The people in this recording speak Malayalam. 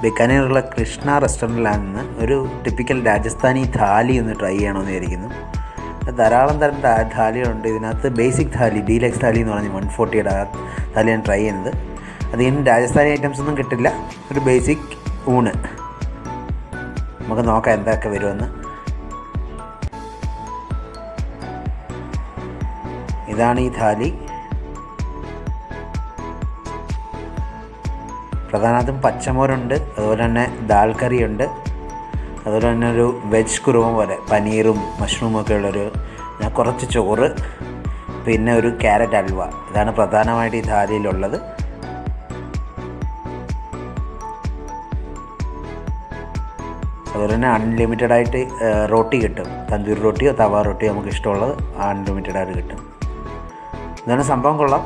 ബിക്കാനേറുള്ള കൃഷ്ണ റെസ്റ്റോറൻറ്റിലാണ് ഒരു ടിപ്പിക്കൽ രാജസ്ഥാനി ഥാലി ഒന്ന് ട്രൈ ചെയ്യണമെന്ന് വിചാരിക്കുന്നു. ധാരാളം തരം ഥാലികളുണ്ട്. ഇതിനകത്ത് ബേസിക് ഥാലി, ഡീലക്സ് ഥാലി എന്ന് പറഞ്ഞ് 140യുടെ ഥാലിയാണ് ട്രൈ ചെയ്യുന്നത്. അതിന് രാജസ്ഥാനി ഐറ്റംസ് ഒന്നും കിട്ടില്ല, ഒരു ബേസിക് ഊണ്. നമുക്ക് നോക്കാം എന്തൊക്കെ വരുമെന്ന്. ഇതാണ് ഈ ഥാലി. പ്രധാനമായിട്ടും പച്ചമോരുണ്ട്, അതുപോലെ തന്നെ ദാൽ കറിയുണ്ട്, അതുപോലെ തന്നെ ഒരു വെജ് കുറുമ പോലെ പനീറും മഷ്റൂമും ഒക്കെ ഉള്ളൊരു, കുറച്ച് ചോറ്, പിന്നെ ഒരു ക്യാരറ്റ് ഹൽവ. ഇതാണ് പ്രധാനമായിട്ട് ഈ ഥാലിയിലുള്ളത്. അതുപോലെ തന്നെ അൺലിമിറ്റഡ് ആയിട്ട് റോട്ടി കിട്ടും. തന്തൂരി റോട്ടിയോ തവ റോട്ടിയോ നമുക്ക് ഇഷ്ടമുള്ളത് അൺലിമിറ്റഡ് ആയിട്ട് കിട്ടും. ഇതാണ് സംഭവം, കൊള്ളാം.